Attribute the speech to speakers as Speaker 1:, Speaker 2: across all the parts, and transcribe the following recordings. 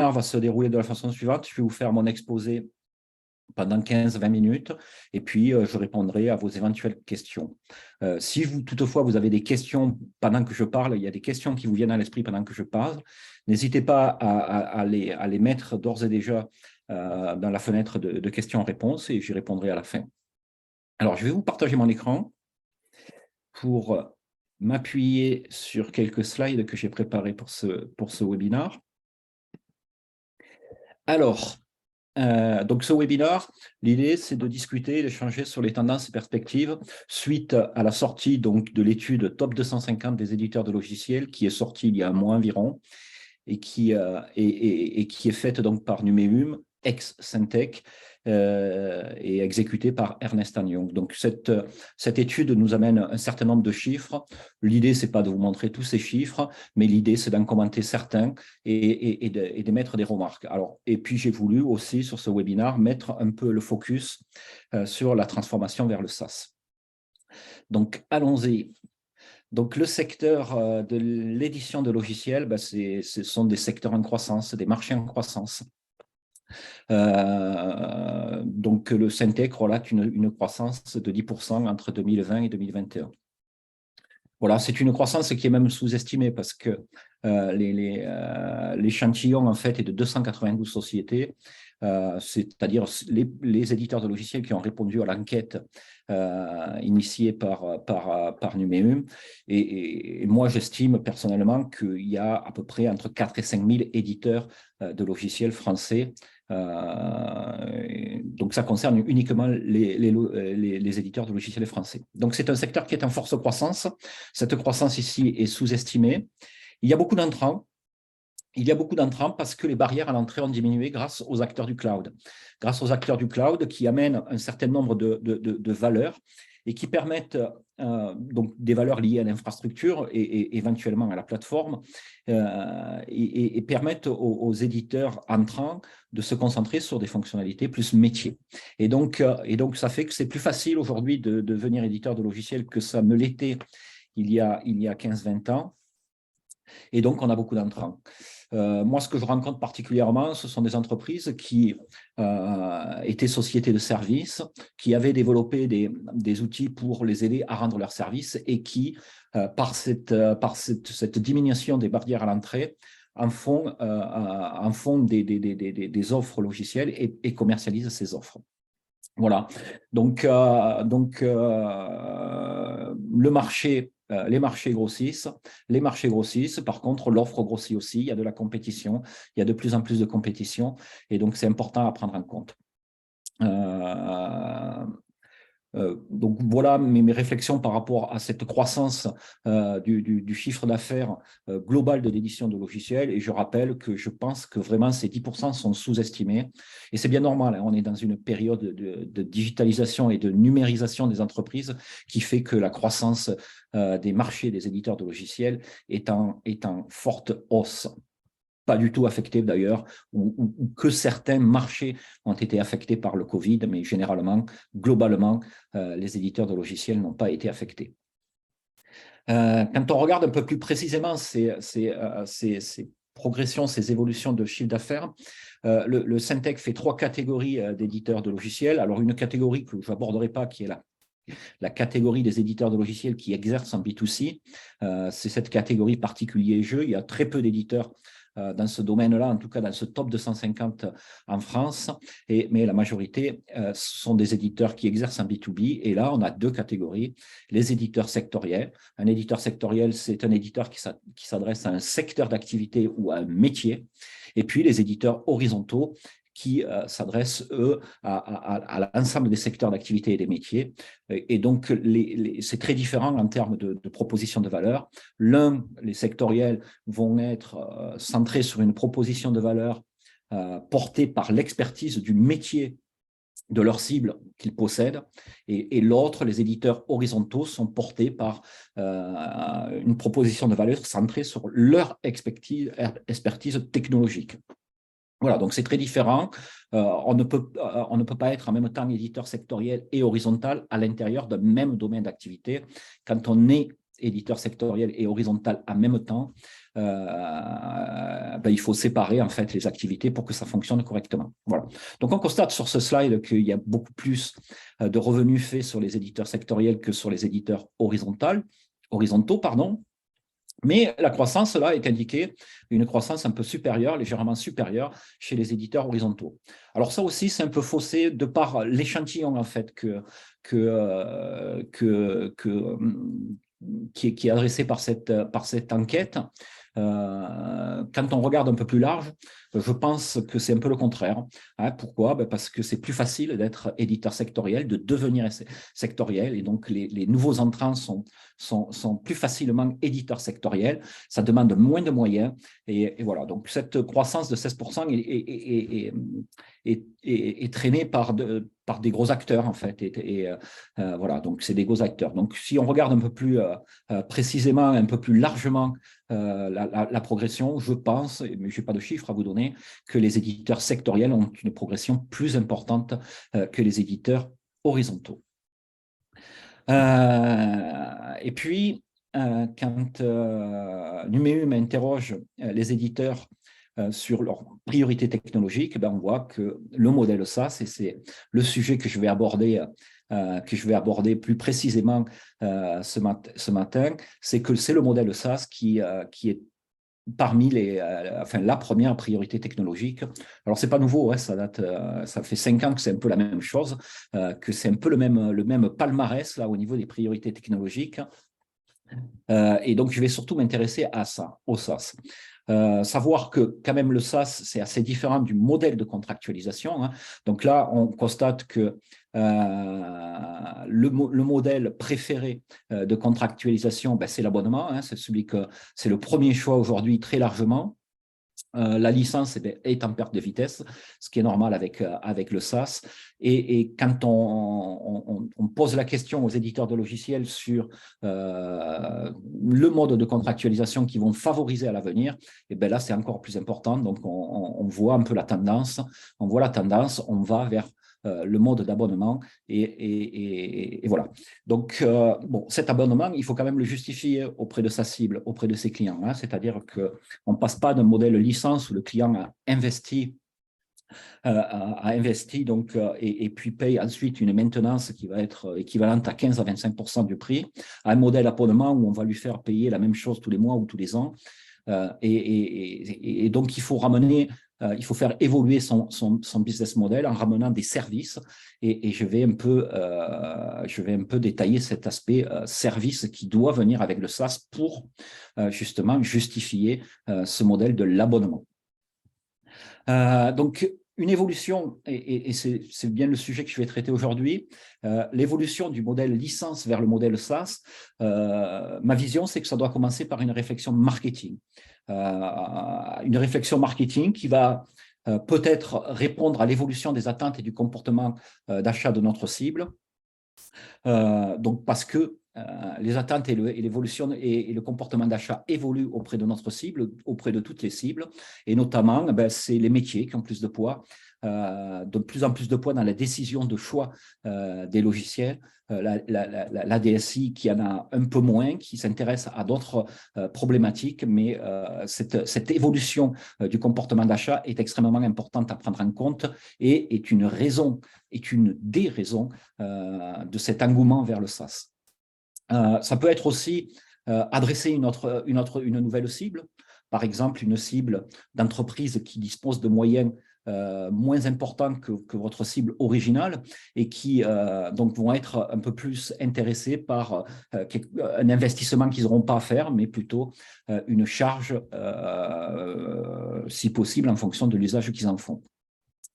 Speaker 1: webinaire va se dérouler de la façon suivante. Je vais vous faire mon exposé pendant 15-20 minutes et puis je répondrai à vos éventuelles questions. Si toutefois vous avez des questions pendant que je parle, il y a des questions qui vous viennent à l'esprit pendant que je parle, n'hésitez pas à les mettre d'ores et déjà dans la fenêtre de questions-réponses et j'y répondrai à la fin. Alors, je vais vous partager mon écran pour m'appuyer sur quelques slides que j'ai préparés pour ce webinaire. Alors, donc ce webinaire, l'idée c'est de discuter, d'échanger sur les tendances et perspectives suite à la sortie donc, de l'étude Top 250 des éditeurs de logiciels qui est sortie il y a un mois environ et qui est faite donc par Numéum, ex-Syntec, et exécutée par Ernst & Young. Donc, cette étude nous amène un certain nombre de chiffres. L'idée, ce n'est pas de vous montrer tous ces chiffres, mais l'idée, c'est d'en commenter certains et de mettre des remarques. Alors, et puis, j'ai voulu aussi, sur ce webinaire, mettre un peu le focus sur la transformation vers le SaaS. Donc, allons-y. Donc, le secteur de l'édition de logiciels, ce sont des secteurs en croissance, des marchés en croissance. Donc, le Syntec relate une croissance de 10% entre 2020 et 2021. Voilà, c'est une croissance qui est même sous-estimée parce que l'échantillon, en fait, est de 292 sociétés, c'est-à-dire les éditeurs de logiciels qui ont répondu à l'enquête initiée par Numéum. Et moi, j'estime personnellement qu'il y a à peu près entre 4 et 5 000 éditeurs de logiciels français. Donc, ça concerne uniquement les éditeurs de logiciels français. Donc, c'est un secteur qui est en forte croissance. Cette croissance ici est sous-estimée. Il y a beaucoup d'entrants. Il y a beaucoup d'entrants parce que les barrières à l'entrée ont diminué grâce aux acteurs du cloud. Grâce aux acteurs du cloud qui amènent un certain nombre de valeurs et qui permettent donc des valeurs liées à l'infrastructure et éventuellement à la plateforme et permettent aux éditeurs entrants de se concentrer sur des fonctionnalités plus métiers. Et donc ça fait que c'est plus facile aujourd'hui de devenir éditeur de logiciels que ça ne l'était il y a 15-20 ans. Et donc, on a beaucoup d'entrants. Moi, ce que je rencontre particulièrement, ce sont des entreprises qui étaient sociétés de services, qui avaient développé des outils pour les aider à rendre leurs services et qui, par cette diminution des barrières à l'entrée, en font des offres logicielles et commercialisent ces offres. Voilà. Donc le marché, les marchés grossissent. Les marchés grossissent. Par contre, l'offre grossit aussi. Il y a de la compétition. Il y a de plus en plus de compétition. Et donc, c'est important à prendre en compte. Donc voilà mes réflexions par rapport à cette croissance du chiffre d'affaires global de l'édition de logiciels. Et je rappelle que je pense que vraiment ces 10% sont sous-estimés. Et c'est bien normal, hein, on est dans une période de digitalisation et de numérisation des entreprises qui fait que la croissance des marchés des éditeurs de logiciels est en forte hausse. Pas du tout affectés d'ailleurs, ou que certains marchés ont été affectés par le Covid, mais généralement, globalement, les éditeurs de logiciels n'ont pas été affectés. Quand on regarde un peu plus précisément ces progressions, ces évolutions de chiffre d'affaires, le Syntec fait 3 catégories d'éditeurs de logiciels. Alors, une catégorie que je n'aborderai pas, qui est la catégorie des éditeurs de logiciels qui exercent en B2C. C'est cette catégorie particulier jeu. Il y a très peu d'éditeurs dans ce domaine-là, en tout cas dans ce top 250 en France, mais la majorité sont des éditeurs qui exercent en B2B. Et là, on a 2 catégories. Les éditeurs sectoriels. Un éditeur sectoriel, c'est un éditeur qui s'adresse à un secteur d'activité ou à un métier. Et puis, les éditeurs horizontaux qui s'adressent, eux, à l'ensemble des secteurs d'activité et des métiers. Et donc, c'est très différent en termes de proposition de valeur. Les sectoriels vont être centrés sur une proposition de valeur portée par l'expertise du métier de leur cible qu'ils possèdent, et l'autre, les éditeurs horizontaux, sont portés par une proposition de valeur centrée sur leur expertise technologique. Voilà, donc c'est très différent. On ne peut pas être en même temps éditeur sectoriel et horizontal à l'intérieur d'un même domaine d'activité. Quand on est éditeur sectoriel et horizontal en même temps, il faut séparer en fait les activités pour que ça fonctionne correctement. Voilà. Donc on constate sur ce slide qu'il y a beaucoup plus de revenus faits sur les éditeurs sectoriels que sur les éditeurs horizontaux, pardon. Mais la croissance, là, est indiquée une croissance un peu supérieure, légèrement supérieure chez les éditeurs horizontaux. Alors ça aussi, c'est un peu faussé de par l'échantillon, en fait, qui est adressé par cette enquête. Quand on regarde un peu plus large, je pense que c'est un peu le contraire. Pourquoi? Parce que c'est plus facile d'être éditeur sectoriel, de devenir sectoriel, et donc les nouveaux entrants sont plus facilement éditeurs sectoriels. Ça demande moins de moyens, et voilà. Donc cette croissance de 16% est traînée par des gros acteurs, en fait. Voilà, donc c'est des gros acteurs. Donc si on regarde un peu plus précisément, un peu plus largement la progression, je pense, mais je n'ai pas de chiffres à vous donner, que les éditeurs sectoriels ont une progression plus importante que les éditeurs horizontaux. Et puis, quand Numéum interroge les éditeurs sur leurs priorités technologiques, on voit que le modèle SaaS, et c'est le sujet que je vais aborder plus précisément ce matin, c'est que c'est le modèle SaaS qui est parmi la première priorité technologique. Alors, c'est pas nouveau, ça fait 5 ans que c'est un peu la même chose, que c'est un peu le même palmarès là, au niveau des priorités technologiques. Et donc, je vais surtout m'intéresser à ça, au SaaS. Savoir que quand même le SaaS, c'est assez différent du modèle de contractualisation. Donc là, on constate que le modèle préféré de contractualisation, c'est l'abonnement. C'est le premier choix aujourd'hui très largement. La licence est en perte de vitesse, ce qui est normal avec le SaaS. Et quand on pose la question aux éditeurs de logiciels sur le mode de contractualisation qui vont favoriser à l'avenir, et là, c'est encore plus important. Donc, on voit un peu la tendance. On va vers le mode d'abonnement et voilà. Donc, cet abonnement, il faut quand même le justifier auprès de sa cible, auprès de ses clients. C'est-à-dire qu'on ne passe pas d'un modèle licence où le client a investi donc, et puis paye ensuite une maintenance qui va être équivalente à 15 à 25% du prix, à un modèle abonnement où on va lui faire payer la même chose tous les mois ou tous les ans. Et donc, il faut faire évoluer son business model en ramenant des services. Et je vais un peu détailler cet aspect service qui doit venir avec le SaaS pour justement justifier ce modèle de l'abonnement. Donc, une évolution, et c'est bien le sujet que je vais traiter aujourd'hui, l'évolution du modèle licence vers le modèle SaaS. Ma vision, c'est que ça doit commencer par une réflexion marketing. Une réflexion marketing qui va peut-être répondre à l'évolution des attentes et du comportement d'achat de notre cible. Donc, parce que les attentes et l'évolution et le comportement d'achat évoluent auprès de notre cible, auprès de toutes les cibles, et notamment, c'est les métiers qui ont plus de poids, de plus en plus de poids dans la décision de choix des logiciels, la DSI qui en a un peu moins, qui s'intéresse à d'autres problématiques, mais cette évolution du comportement d'achat est extrêmement importante à prendre en compte et est une des raisons de cet engouement vers le SaaS. Ça peut être aussi adresser une nouvelle cible, par exemple une cible d'entreprise qui dispose de moyens moins importants que votre cible originale et qui donc vont être un peu plus intéressés par un investissement qu'ils n'auront pas à faire, mais plutôt une charge, si possible, en fonction de l'usage qu'ils en font.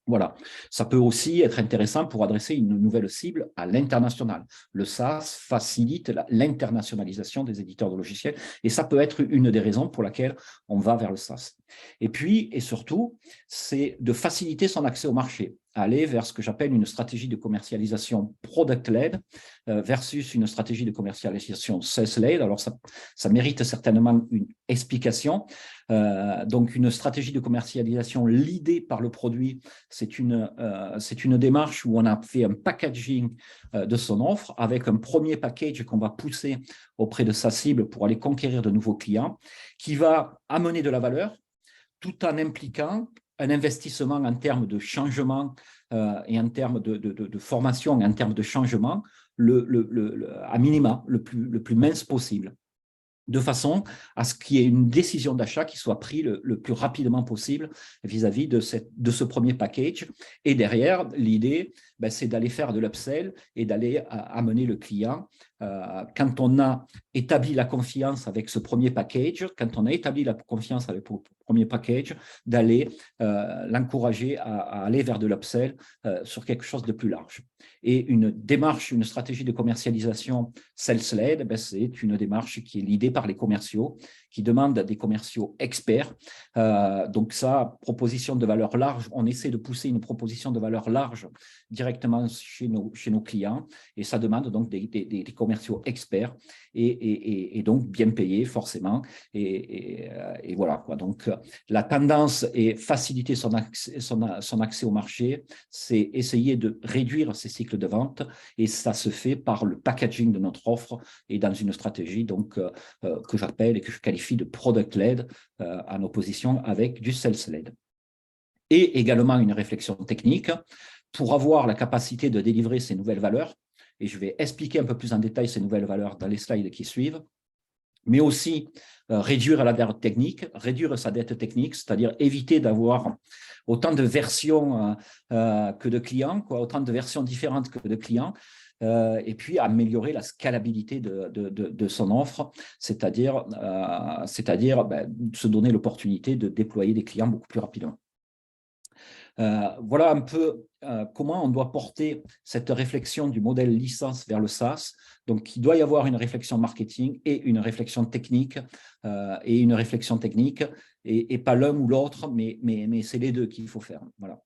Speaker 1: Voilà, ça peut aussi être intéressant pour adresser une nouvelle cible à l'international. Le SaaS facilite l'internationalisation des éditeurs de logiciels et ça peut être une des raisons pour laquelle on va vers le SaaS. Et puis, et surtout, c'est de faciliter son accès au marché, aller vers ce que j'appelle une stratégie de commercialisation product-led versus une stratégie de commercialisation sales-led. Alors, ça mérite certainement une explication. Donc, une stratégie de commercialisation l'idée par le produit, c'est une démarche où on a fait un packaging de son offre avec un premier package qu'on va pousser auprès de sa cible pour aller conquérir de nouveaux clients, qui va amener de la valeur tout en impliquant un investissement en termes de changement et en termes de formation, en termes de changement, à minima, le plus mince possible, de façon à ce qu'il y ait une décision d'achat qui soit prise le plus rapidement possible vis-à-vis de ce premier package. Et derrière, l'idée, c'est d'aller faire de l'upsell et d'aller amener le client, quand on a établi la confiance avec ce premier package, quand on a établi la confiance avec le premier package, d'aller l'encourager à aller vers de l'upsell sur quelque chose de plus large. Et une démarche, une stratégie de commercialisation sales-led, c'est une démarche qui est l'idée par les commerciaux, qui demande à des commerciaux experts. Donc ça, proposition de valeur large, on essaie de pousser une proposition de valeur large directement chez nos clients, et ça demande donc des commerciaux experts et donc bien payés forcément. Et voilà, quoi. Donc la tendance est faciliter son accès au marché, c'est essayer de réduire ces cycles de vente, et ça se fait par le packaging de notre offre et dans une stratégie donc, que j'appelle et que je qualifie de product-led en opposition avec du sales-led. Et également une réflexion technique pour avoir la capacité de délivrer ces nouvelles valeurs, et je vais expliquer un peu plus en détail ces nouvelles valeurs dans les slides qui suivent, mais aussi réduire la dette technique, réduire sa dette technique, c'est-à-dire éviter d'avoir autant de versions que de clients, autant de versions différentes que de clients, et puis améliorer la scalabilité de son offre, c'est-à-dire se donner l'opportunité de déployer des clients beaucoup plus rapidement. Voilà un peu comment on doit porter cette réflexion du modèle licence vers le SaaS. Donc, il doit y avoir une réflexion marketing et une réflexion technique, et pas l'un ou l'autre, mais c'est les deux qu'il faut faire. Voilà.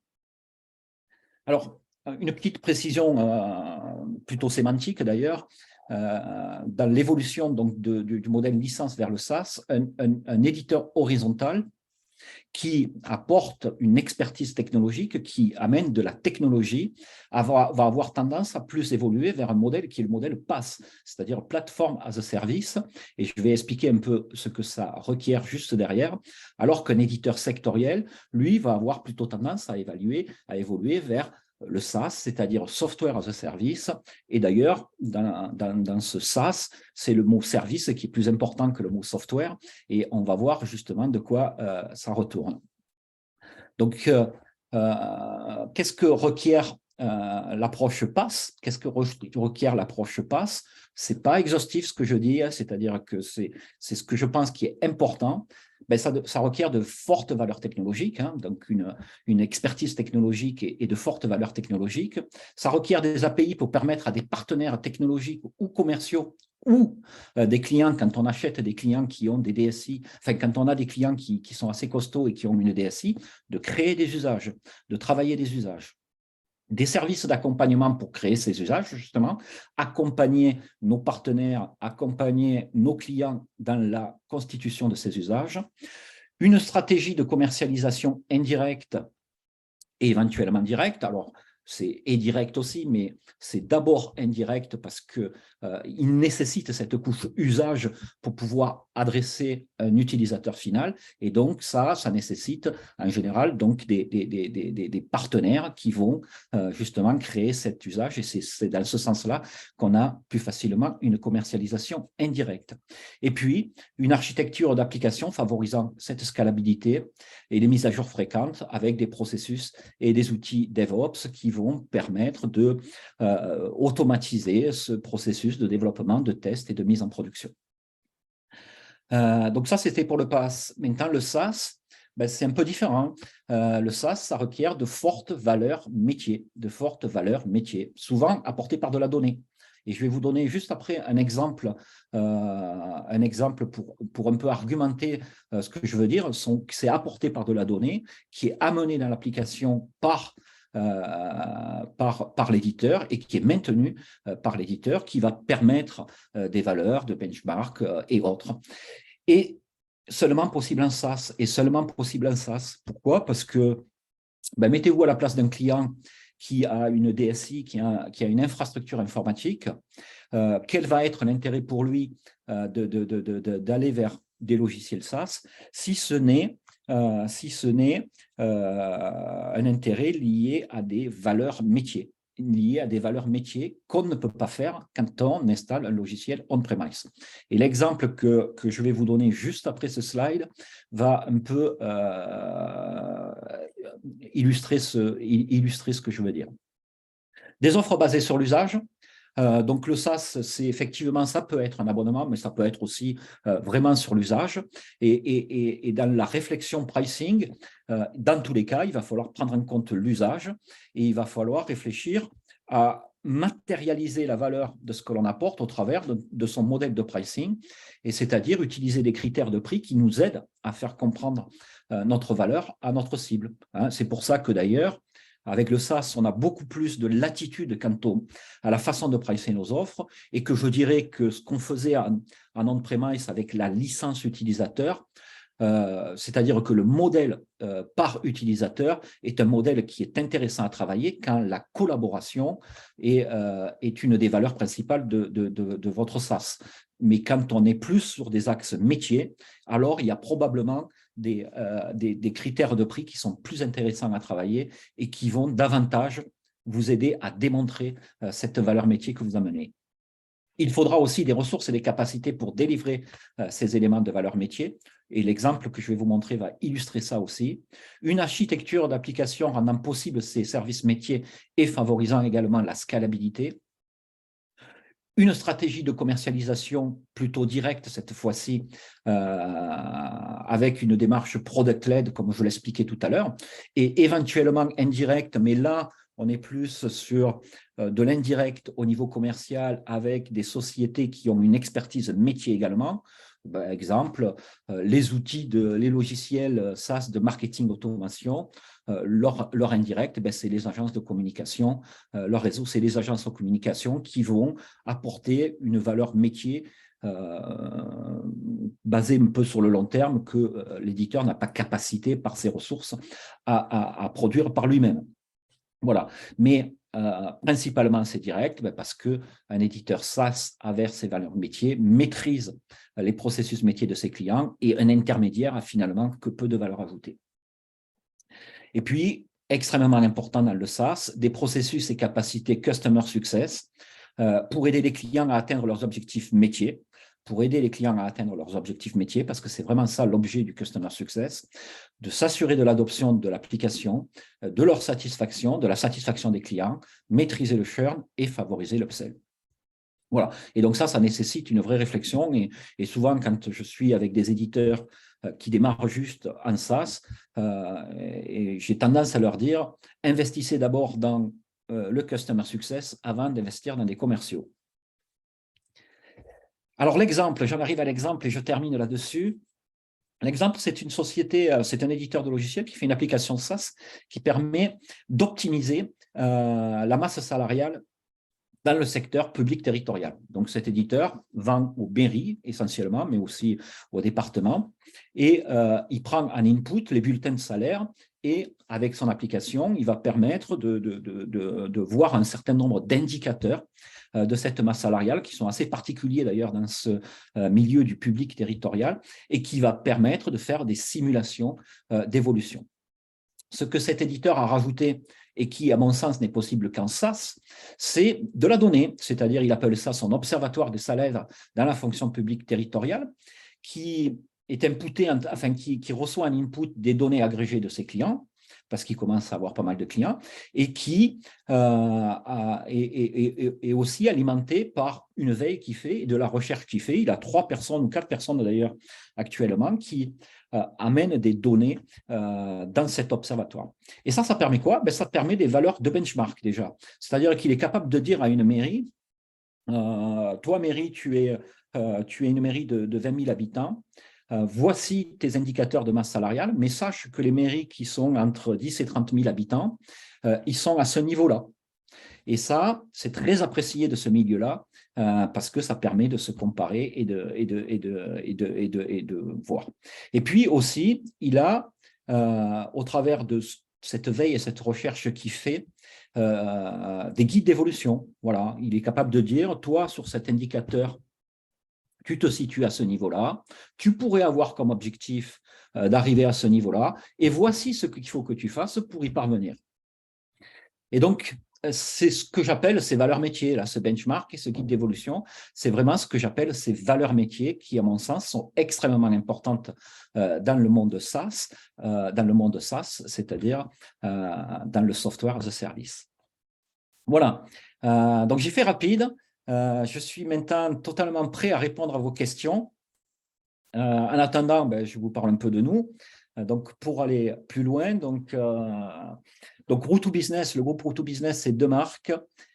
Speaker 1: Alors, une petite précision plutôt sémantique d'ailleurs. Dans l'évolution donc du modèle licence vers le SaaS, un éditeur horizontal qui apporte une expertise technologique, qui amène de la technologie, va avoir tendance à plus évoluer vers un modèle qui est le modèle PaaS, c'est-à-dire Platform as a Service, et je vais expliquer un peu ce que ça requiert juste derrière, alors qu'un éditeur sectoriel, lui, va avoir plutôt tendance à évoluer vers le SaaS, c'est-à-dire Software as a Service. Et d'ailleurs, dans ce SaaS, c'est le mot service qui est plus important que le mot software, et on va voir justement de quoi ça retourne. Donc, qu'est-ce que requiert l'approche PaaS? Qu'est-ce que requiert l'approche PaaS? Ce n'est pas exhaustif ce que je dis, c'est-à-dire que c'est ce que je pense qui est important. Ça requiert de fortes valeurs technologiques, donc une expertise technologique et de fortes valeurs technologiques. Ça requiert des API pour permettre à des partenaires technologiques ou commerciaux ou des clients, quand on achète des clients qui ont des DSI, enfin quand on a des clients qui sont assez costauds et qui ont une DSI, de créer des usages, de travailler des usages. Des services d'accompagnement pour créer ces usages, justement, accompagner nos partenaires, accompagner nos clients dans la constitution de ces usages, une stratégie de commercialisation indirecte et éventuellement directe. Alors, c'est direct aussi, mais c'est d'abord indirect parce qu'il nécessite cette couche usage pour pouvoir adresser un utilisateur final. Et donc, ça nécessite en général donc, des partenaires qui vont justement créer cet usage. Et c'est dans ce sens-là qu'on a plus facilement une commercialisation indirecte. Et puis, une architecture d'application favorisant cette scalabilité et les mises à jour fréquentes avec des processus et des outils DevOps qui vont permettre de automatiser ce processus de développement, de test et de mise en production. Donc ça, c'était pour le PaaS. Maintenant, le SaaS, c'est un peu différent. Le SaaS, ça requiert de fortes valeurs métiers, souvent apportées par de la donnée. Et je vais vous donner juste après un exemple pour un peu argumenter ce que je veux dire. C'est apporté par de la donnée qui est amené dans l'application par l'éditeur et qui est maintenu par l'éditeur, qui va permettre des valeurs de benchmark et autres. Et seulement possible en SaaS et seulement possible en SaaS. Pourquoi? Parce que mettez-vous à la place d'un client qui a une DSI, qui a une infrastructure informatique. Quel va être l'intérêt pour lui d'aller vers des logiciels SaaS si ce n'est un intérêt lié à des valeurs métiers qu'on ne peut pas faire quand on installe un logiciel on-premise. Et l'exemple que je vais vous donner juste après ce slide va un peu illustrer ce que je veux dire. Des offres basées sur l'usage. Donc, le SaaS, c'est effectivement, ça peut être un abonnement, mais ça peut être aussi vraiment sur l'usage. Et dans la réflexion pricing, dans tous les cas, il va falloir prendre en compte l'usage et il va falloir réfléchir à matérialiser la valeur de ce que l'on apporte au travers de son modèle de pricing, et c'est-à-dire utiliser des critères de prix qui nous aident à faire comprendre notre valeur à notre cible. C'est pour ça que d'ailleurs, avec le SaaS, on a beaucoup plus de latitude quant à la façon de pricer nos offres, et que je dirais que ce qu'on faisait en on-premise avec la licence utilisateur, c'est-à-dire que le modèle par utilisateur est un modèle qui est intéressant à travailler quand la collaboration est une des valeurs principales de votre SaaS. Mais quand on est plus sur des axes métiers, alors il y a probablement des critères de prix qui sont plus intéressants à travailler et qui vont davantage vous aider à démontrer cette valeur métier que vous amenez. Il faudra aussi des ressources et des capacités pour délivrer ces éléments de valeur métier. Et l'exemple que je vais vous montrer va illustrer ça aussi. Une architecture d'application rendant possible ces services métiers et favorisant également la scalabilité. Une stratégie de commercialisation plutôt directe cette fois-ci, avec une démarche product-led, comme je l'expliquais tout à l'heure, et éventuellement indirecte, mais là, on est plus sur de l'indirect au niveau commercial avec des sociétés qui ont une expertise métier également. Par exemple, les logiciels SaaS de marketing automation, leur indirect, c'est les agences de communication, leur réseau, c'est les agences de communication qui vont apporter une valeur métier basée un peu sur le long terme que l'éditeur n'a pas capacité par ses ressources à produire par lui-même. Voilà, mais principalement c'est direct parce qu'un éditeur SaaS avec ses valeurs métiers maîtrise les processus métiers de ses clients et un intermédiaire a finalement que peu de valeur ajoutée. Et puis, extrêmement important dans le SaaS, des processus et capacités Customer Success pour aider les clients à atteindre leurs objectifs métiers, parce que c'est vraiment ça l'objet du Customer Success, de s'assurer de l'adoption de l'application, de leur satisfaction, de la satisfaction des clients, maîtriser le churn et favoriser l'upsell. Voilà. Et donc ça nécessite une vraie réflexion. Et souvent, quand je suis avec des éditeurs qui démarrent juste en SaaS, et j'ai tendance à leur dire, investissez d'abord dans le Customer Success avant d'investir dans des commerciaux. Alors l'exemple, j'en arrive à l'exemple et je termine là-dessus. L'exemple, c'est une société, c'est un éditeur de logiciels qui fait une application SaaS qui permet d'optimiser la masse salariale dans le secteur public territorial. Donc, cet éditeur vend aux mairies essentiellement, mais aussi aux départements, et il prend en input les bulletins de salaire et avec son application, il va permettre de voir un certain nombre d'indicateurs de cette masse salariale qui sont assez particuliers d'ailleurs dans ce milieu du public territorial et qui va permettre de faire des simulations d'évolution. Ce que cet éditeur a rajouté et qui, à mon sens, n'est possible qu'en SaaS, c'est de la donnée, c'est-à-dire il appelle ça son observatoire des salaires dans la fonction publique territoriale, qui est imputé, enfin qui reçoit un input des données agrégées de ses clients, parce qu'il commence à avoir pas mal de clients, et qui est aussi alimenté par une veille qu'il fait et de la recherche qu'il fait. Il a 3 personnes ou 4 personnes d'ailleurs actuellement qui amènent des données dans cet observatoire. Et ça permet quoi? Ça permet des valeurs de benchmark déjà. C'est-à-dire qu'il est capable de dire à une mairie, toi mairie, tu es une mairie de 20 000 habitants, voici tes indicateurs de masse salariale, mais sache que les mairies qui sont entre 10 et 30 000 habitants, ils sont à ce niveau-là. Et ça, c'est très apprécié de ce milieu-là parce que ça permet de se comparer et de voir. Et puis aussi, il a, au travers de cette veille et cette recherche qu'il fait, des guides d'évolution. Voilà, il est capable de dire, toi, sur cet indicateur, tu te situes à ce niveau-là, tu pourrais avoir comme objectif d'arriver à ce niveau-là, et voici ce qu'il faut que tu fasses pour y parvenir. Et donc, c'est ce que j'appelle ces valeurs métiers, là, ce benchmark et ce guide d'évolution. C'est vraiment ce que j'appelle ces valeurs métiers qui, à mon sens, sont extrêmement importantes dans le monde SaaS, c'est-à-dire dans le software as a service. Voilà. Donc, j'ai fait rapide. Je suis maintenant totalement prêt à répondre à vos questions. En attendant, je vous parle un peu de nous. Donc, pour aller plus loin, donc Route2Business, le groupe Route2Business, c'est deux marques.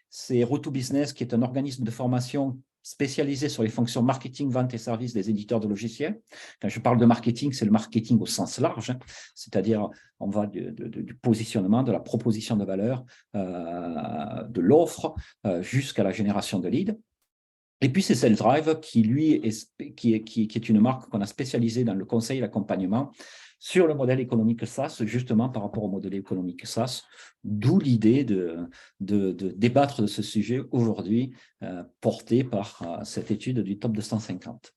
Speaker 1: C'est Route2Business qui est un organisme de formation spécialisé sur les fonctions marketing, vente et services des éditeurs de logiciels. Quand je parle de marketing, c'est le marketing au sens large, hein, c'est-à-dire on va du positionnement, de la proposition de valeur, de l'offre jusqu'à la génération de leads. Et puis, c'est SalesDrive qui, lui, qui est une marque qu'on a spécialisée dans le conseil et l'accompagnement sur le modèle économique SaaS, justement par rapport au modèle économique SaaS, d'où l'idée de débattre de ce sujet aujourd'hui, porté par cette étude du top 250.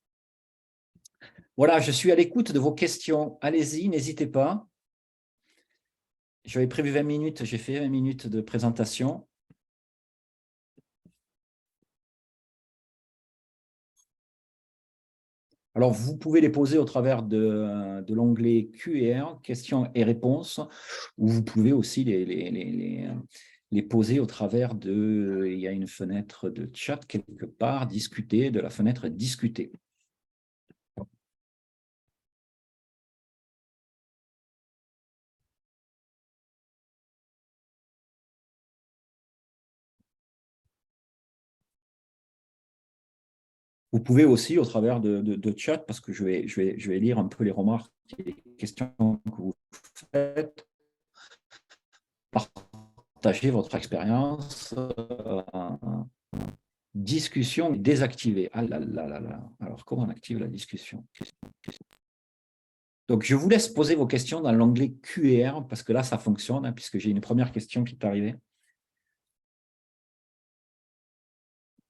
Speaker 1: Voilà, je suis à l'écoute de vos questions. Allez-y, n'hésitez pas. J'avais prévu 20 minutes, j'ai fait 20 minutes de présentation. Alors, vous pouvez les poser au travers de l'onglet Q&A, questions et réponses, ou vous pouvez aussi les poser au travers de, il y a une fenêtre de chat quelque part, discuter, de la fenêtre discuter. Vous pouvez aussi, au travers de chat, parce que je vais lire un peu les remarques et les questions que vous faites, partager votre expérience, discussion désactivée. Ah là là là là. Alors, comment on active la discussion? Donc, je vous laisse poser vos questions dans l'onglet Q&A, parce que là, ça fonctionne, hein, puisque j'ai une première question qui est arrivée.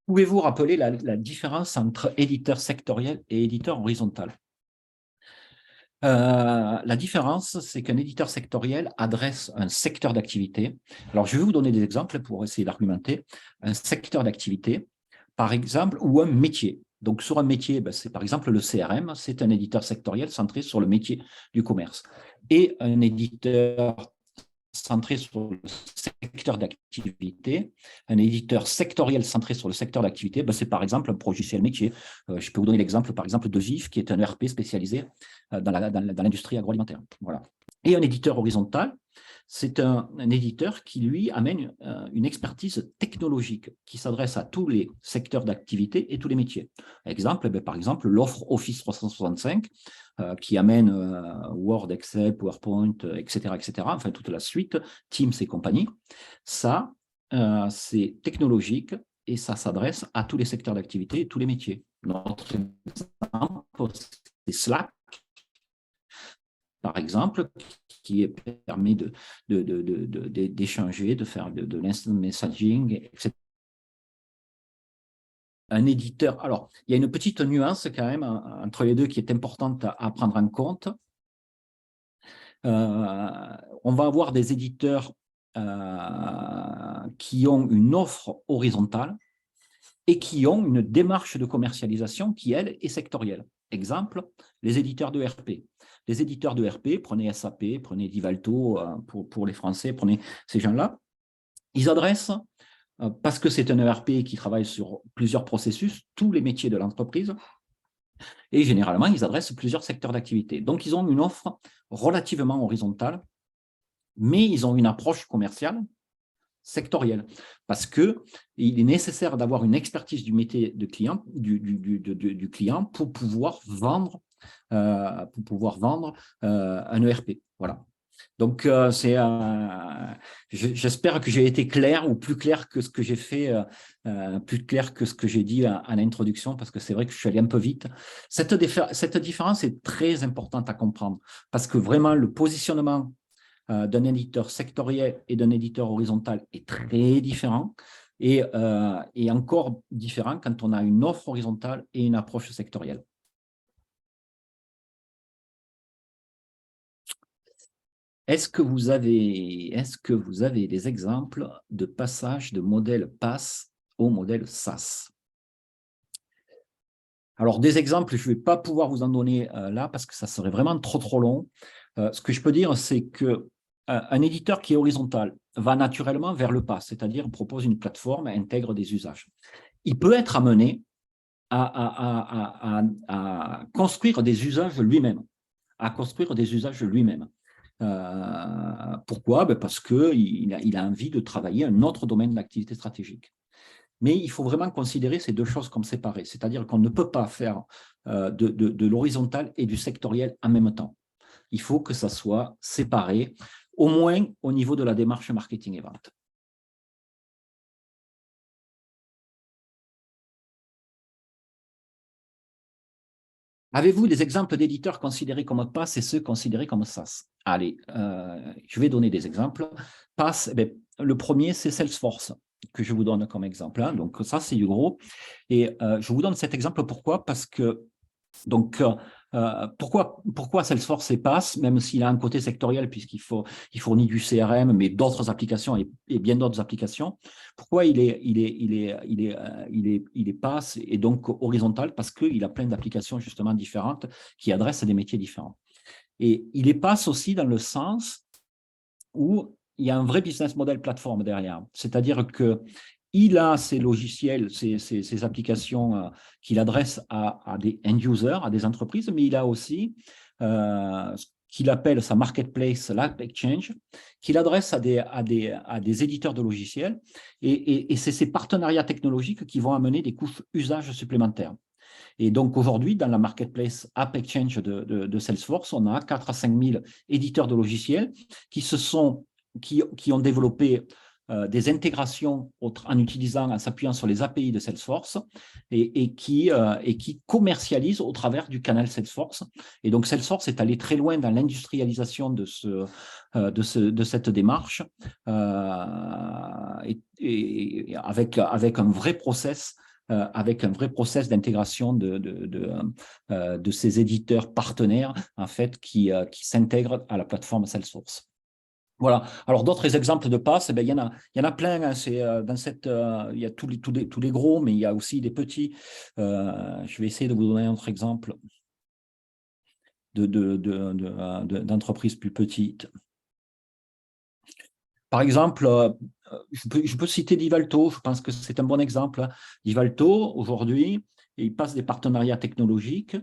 Speaker 1: Pouvez-vous rappeler la différence entre éditeur sectoriel et éditeur horizontal? La différence, c'est qu'un éditeur sectoriel adresse un secteur d'activité. Alors, je vais vous donner des exemples pour essayer d'argumenter. Un secteur d'activité, par exemple, ou un métier. Donc, sur un métier, c'est par exemple le CRM, c'est un éditeur sectoriel centré sur le métier du commerce. Et un éditeur centré sur le secteur d'activité, un éditeur sectoriel centré sur le secteur d'activité, c'est par exemple un logiciel métier. Je peux vous donner l'exemple, par exemple, de GIF, qui est un ERP spécialisé dans l'industrie agroalimentaire. Voilà. Et un éditeur horizontal, c'est un éditeur qui, lui, amène une expertise technologique qui s'adresse à tous les secteurs d'activité et tous les métiers. Exemple, par exemple, l'offre Office 365, qui amène Word, Excel, PowerPoint, etc., enfin toute la suite, Teams et compagnie. Ça, c'est technologique et ça s'adresse à tous les secteurs d'activité et tous les métiers. Notre exemple, c'est Slack, par exemple, qui permet d'échanger, de faire de l'instant messaging, etc. Un éditeur, alors, il y a une petite nuance quand même entre les deux qui est importante à prendre en compte. On va avoir des éditeurs qui ont une offre horizontale et qui ont une démarche de commercialisation qui, elle, est sectorielle. Exemple, les éditeurs de RP. Les éditeurs de RP, prenez SAP, prenez Divalto pour les Français, prenez ces gens-là, ils adressent, parce que c'est un ERP qui travaille sur plusieurs processus, tous les métiers de l'entreprise, et généralement, ils adressent plusieurs secteurs d'activité. Donc, ils ont une offre relativement horizontale, mais ils ont une approche commerciale sectorielle, parce qu'il est nécessaire d'avoir une expertise du métier de client, du client pour pouvoir vendre un ERP. Voilà. Donc, j'espère que j'ai été clair ou plus clair que ce que j'ai fait, plus clair que ce que j'ai dit à l'introduction, parce que c'est vrai que je suis allé un peu vite. Cette différence est très importante à comprendre, parce que vraiment, le positionnement d'un éditeur sectoriel et d'un éditeur horizontal est très différent et encore différent quand on a une offre horizontale et une approche sectorielle. Est-ce que vous avez des exemples de passage de modèle PaaS au modèle SaaS? Alors, des exemples, je ne vais pas pouvoir vous en donner là parce que ça serait vraiment trop long. Ce que je peux dire, c'est qu'un éditeur qui est horizontal va naturellement vers le PaaS, c'est-à-dire propose une plateforme, intègre des usages. Il peut être amené à construire des usages lui-même, pourquoi? Parce qu'il a envie de travailler un autre domaine d'activité stratégique. Mais il faut vraiment considérer ces deux choses comme séparées, c'est-à-dire qu'on ne peut pas faire de l'horizontal et du sectoriel en même temps. Il faut que ça soit séparé, au moins au niveau de la démarche marketing et vente. Avez-vous des exemples d'éditeurs considérés comme PaaS et ceux considérés comme SaaS? Allez, je vais donner des exemples. PaaS, le premier, c'est Salesforce, que je vous donne comme exemple. Hein. Donc, ça, c'est du gros. Et je vous donne cet exemple, pourquoi? Parce que, donc, pourquoi Salesforce est PaaS, même s'il a un côté sectoriel, puisqu'il fournit du CRM, mais d'autres applications et bien d'autres applications. Pourquoi il est PaaS et donc horizontal? Parce qu'il a plein d'applications justement différentes qui adressent à des métiers différents. Et il est PaaS aussi dans le sens où il y a un vrai business model plateforme derrière. C'est-à-dire qu'il a ses logiciels, ses applications qu'il adresse à des end-users, à des entreprises, mais il a aussi ce qu'il appelle sa marketplace, l'App Exchange, qu'il adresse à des éditeurs de logiciels. Et c'est ces partenariats technologiques qui vont amener des couches usages supplémentaires. Et donc aujourd'hui, dans la marketplace App Exchange de Salesforce, on a 4 à 5 000 éditeurs de logiciels qui ont développé des intégrations en s'appuyant sur les API de Salesforce et qui commercialisent au travers du canal Salesforce. Et donc Salesforce est allé très loin dans l'industrialisation de cette démarche et avec un vrai process d'intégration de ces éditeurs partenaires en fait, qui s'intègrent à la plateforme Salesforce. Voilà. Alors, d'autres exemples de PaaS, il y en a plein. Hein. Il y a tous les gros, mais il y a aussi des petits. Je vais essayer de vous donner un autre exemple d'entreprises plus petites. Par exemple, je peux citer Divalto, je pense que c'est un bon exemple. Hein. Divalto, aujourd'hui, il passe des partenariats technologiques.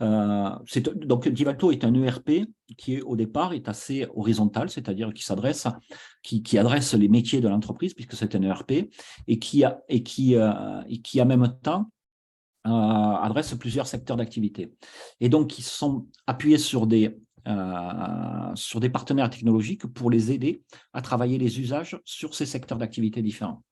Speaker 1: Donc, Divalto est un ERP qui, au départ, est assez horizontal, c'est-à-dire qui adresse les métiers de l'entreprise, puisque c'est un ERP, et qui, en même temps, adresse plusieurs secteurs d'activité. Et donc, ils sont appuyés sur des partenaires technologiques pour les aider à travailler les usages sur ces secteurs d'activité différents.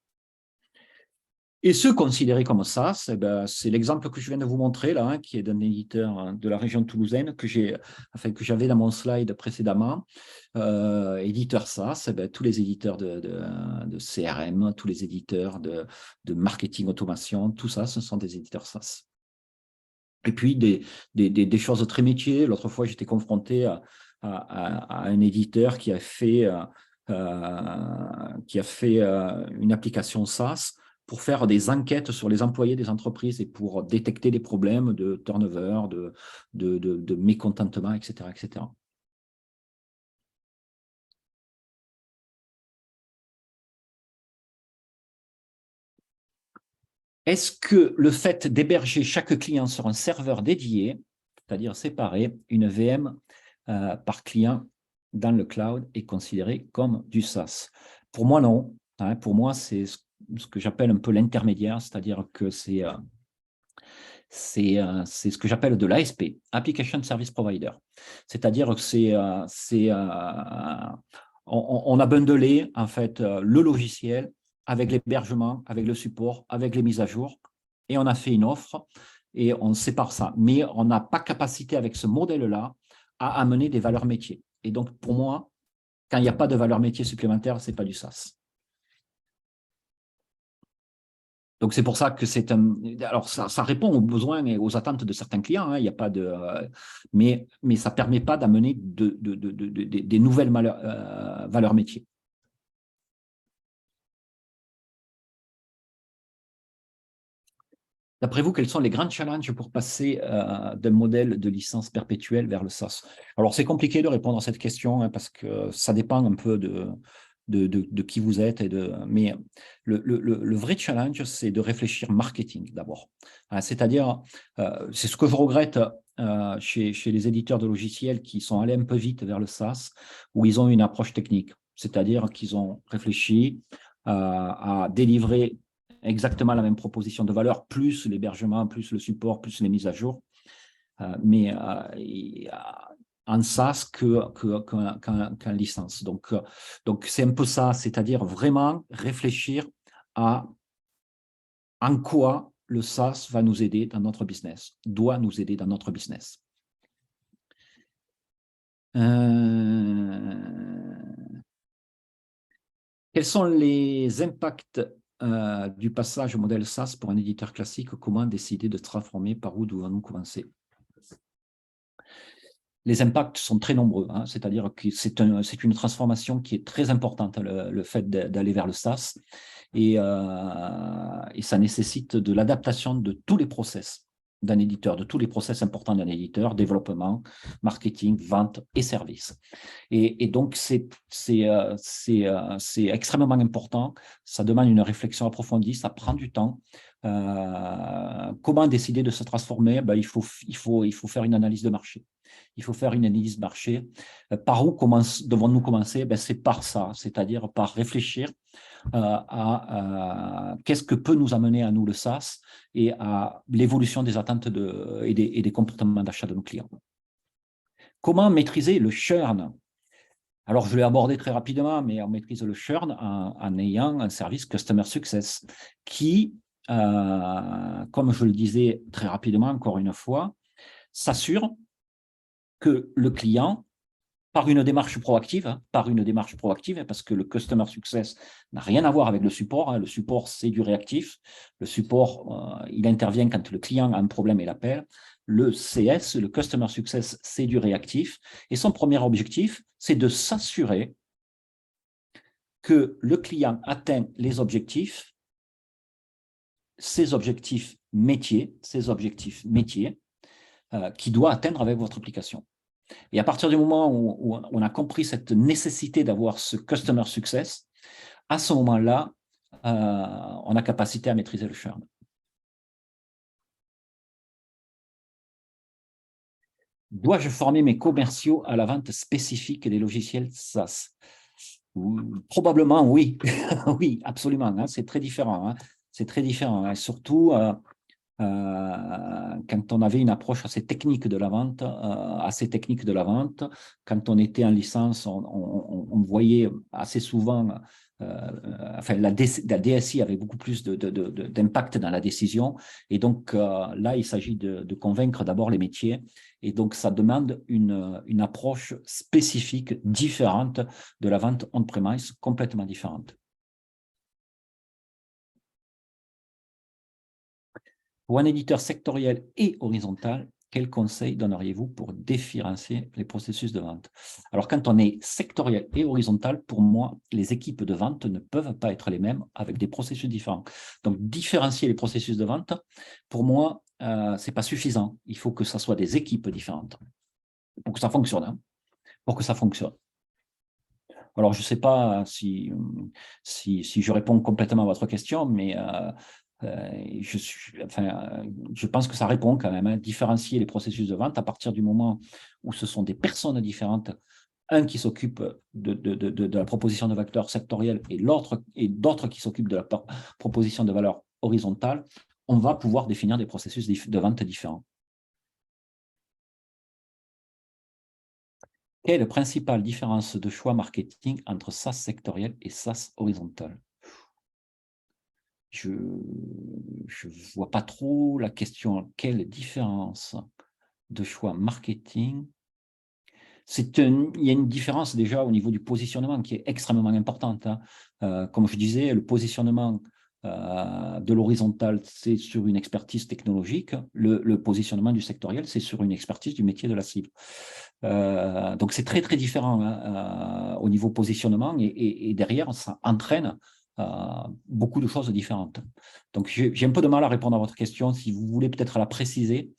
Speaker 1: Et ceux considérés comme ça, c'est l'exemple que je viens de vous montrer, là, hein, qui est d'un éditeur de la région toulousaine que j'avais dans mon slide précédemment. Éditeur SaaS, tous les éditeurs de CRM, tous les éditeurs de marketing automation, tout ça, ce sont des éditeurs SaaS. Et puis, des choses très métiers. L'autre fois, j'étais confronté à un éditeur qui a fait une application SaaS pour faire des enquêtes sur les employés des entreprises et pour détecter des problèmes de turnover, de mécontentement, etc., etc. Est-ce que le fait d'héberger chaque client sur un serveur dédié, c'est-à-dire séparé, une VM par client dans le cloud, est considéré comme du SaaS? Pour moi, non. Hein, pour moi, c'est ce que j'appelle un peu l'intermédiaire, c'est-à-dire que c'est ce que j'appelle de l'ASP, Application Service Provider. C'est-à-dire que on a bundlé en fait le logiciel avec l'hébergement, avec le support, avec les mises à jour, et on a fait une offre et on sépare ça. Mais on n'a pas capacité avec ce modèle-là à amener des valeurs métiers. Et donc, pour moi, quand il n'y a pas de valeur métier supplémentaire, ce n'est pas du SaaS. Donc, c'est pour ça que c'est un… Alors, ça répond aux besoins et aux attentes de certains clients. Il n'y a pas de… mais ça ne permet pas d'amener des nouvelles valeurs métiers. D'après vous, quels sont les grands challenges pour passer d'un modèle de licence perpétuelle vers le SaaS? Alors, c'est compliqué de répondre à cette question parce que ça dépend un peu de qui vous êtes. Mais le vrai challenge, c'est de réfléchir marketing d'abord. C'est-à-dire, c'est ce que je regrette chez les éditeurs de logiciels qui sont allés un peu vite vers le SaaS, où ils ont une approche technique. C'est-à-dire qu'ils ont réfléchi à délivrer exactement la même proposition de valeur, plus l'hébergement, plus le support, plus les mises à jour, mais en SaaS qu'en licence. Donc c'est un peu ça, c'est-à-dire vraiment réfléchir à en quoi le SaaS va nous aider dans notre business, doit nous aider dans notre business. Quels sont les impacts du passage au modèle SaaS pour un éditeur classique? Comment décider de transformer? Par où devons-nous commencer? Les impacts sont très nombreux, c'est-à-dire que c'est une transformation qui est très importante, le fait d'aller vers le SaaS, et ça nécessite de l'adaptation de tous les process d'un éditeur, de tous les process importants d'un éditeur, développement, marketing, vente et service. Et donc, c'est extrêmement important, ça demande une réflexion approfondie, ça prend du temps. Comment décider de se transformer? Il faut faire une analyse de marché. Il faut faire une analyse de marché. Par où devons-nous commencer? C'est par ça, c'est-à-dire par réfléchir à qu'est-ce que peut nous amener à nous le SaaS et à l'évolution des attentes et des comportements d'achat de nos clients. Comment maîtriser le churn? Alors, je l'ai abordé très rapidement, mais on maîtrise le churn en ayant un service Customer Success qui, comme je le disais très rapidement, encore une fois, s'assure que le client, par une démarche proactive, parce que le Customer Success n'a rien à voir avec le support. Le support, c'est du réactif. Le support, il intervient quand le client a un problème et l'appelle. Le CS, le Customer Success, c'est du réactif. Et son premier objectif, c'est de s'assurer que le client atteint les objectifs, ses objectifs métiers qu'il doit atteindre avec votre application. Et à partir du moment où on a compris cette nécessité d'avoir ce Customer Success, à ce moment-là, on a capacité à maîtriser le churn. Dois-je former mes commerciaux à la vente spécifique des logiciels SaaS? Probablement, oui. Oui, absolument. C'est très différent. C'est très différent. Et surtout, quand on avait une approche assez technique de la vente, quand on était en licence, on voyait assez souvent, la DSI avait beaucoup plus d'impact dans la décision. Et donc là, il s'agit de convaincre d'abord les métiers. Et donc, ça demande une approche spécifique, différente de la vente on-premise, complètement différente. Pour un éditeur sectoriel et horizontal, quels conseils donneriez-vous pour différencier les processus de vente? Alors, quand on est sectoriel et horizontal, pour moi, les équipes de vente ne peuvent pas être les mêmes avec des processus différents. Donc, différencier les processus de vente, pour moi, ce n'est pas suffisant. Il faut que ce soit des équipes différentes pour que ça fonctionne. Alors, je ne sais pas si je réponds complètement à votre question, mais je pense que ça répond quand même. Différencier les processus de vente à partir du moment où ce sont des personnes différentes, un qui s'occupe de la proposition de valeur sectorielle et d'autres qui s'occupent de la proposition de valeur horizontale, on va pouvoir définir des processus de vente différents. Quelle est la principale différence de choix marketing entre SaaS sectoriel et SaaS horizontal? Je ne vois pas trop la question. Quelle différence de choix marketing? Il y a une différence déjà au niveau du positionnement qui est extrêmement importante. Comme je disais, le positionnement de l'horizontal, c'est sur une expertise technologique. Le positionnement du sectoriel, c'est sur une expertise du métier de la cible. Donc, c'est très, très différent au niveau positionnement et derrière, ça entraîne beaucoup de choses différentes. Donc, j'ai un peu de mal à répondre à votre question. Si vous voulez peut-être la préciser,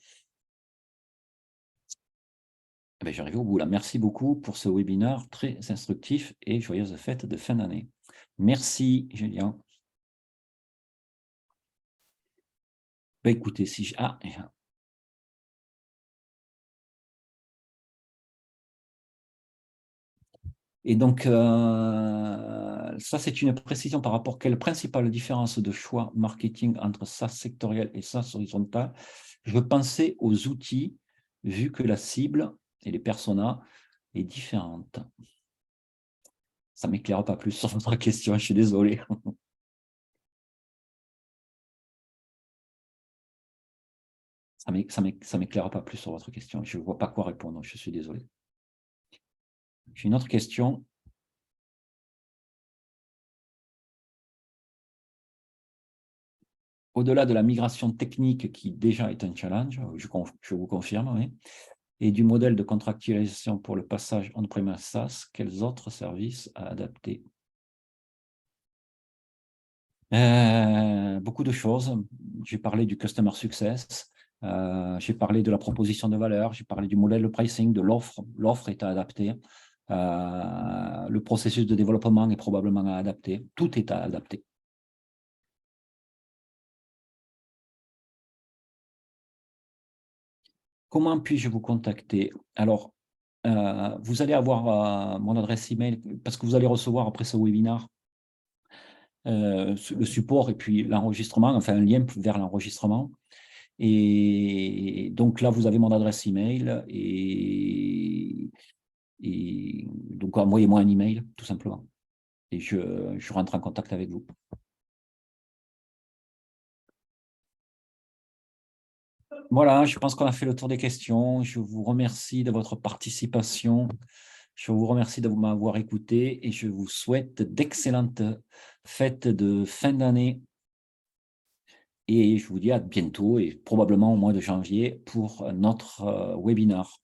Speaker 1: j'arrive au bout là. Merci beaucoup pour ce webinaire très instructif et joyeuses fêtes de fin d'année. Merci, Julien. Écoutez, si je... Et donc, ça, c'est une précision par rapport à quelle principale différence de choix marketing entre SaaS sectoriel et SaaS horizontal. Je pensais aux outils, vu que la cible et les personas est différente. Ça ne m'éclaire pas plus sur votre question, je suis désolé. Ça ne m'éclaire pas plus sur votre question. Je ne vois pas quoi répondre, je suis désolé. J'ai une autre question. Au-delà de la migration technique qui déjà est un challenge, je vous confirme, oui, et du modèle de contractualisation pour le passage on-premise SaaS, quels autres services à adapter? Beaucoup de choses. J'ai parlé du Customer Success, j'ai parlé de la proposition de valeur, j'ai parlé du modèle de pricing, de l'offre. L'offre est à adapter. Le processus de développement est probablement à adapter. Tout est à adapter. Comment puis-je vous contacter? Alors, vous allez avoir mon adresse email parce que vous allez recevoir après ce webinaire le support et puis l'enregistrement, enfin un lien vers l'enregistrement. Et donc là, vous avez mon adresse email et donc envoyez-moi un email tout simplement et je rentre en contact avec vous. Voilà, je pense qu'on a fait le tour des questions. Je vous remercie de votre participation. Je vous remercie de m'avoir écouté et je vous souhaite d'excellentes fêtes de fin d'année. Et je vous dis à bientôt et probablement au mois de janvier pour notre webinaire.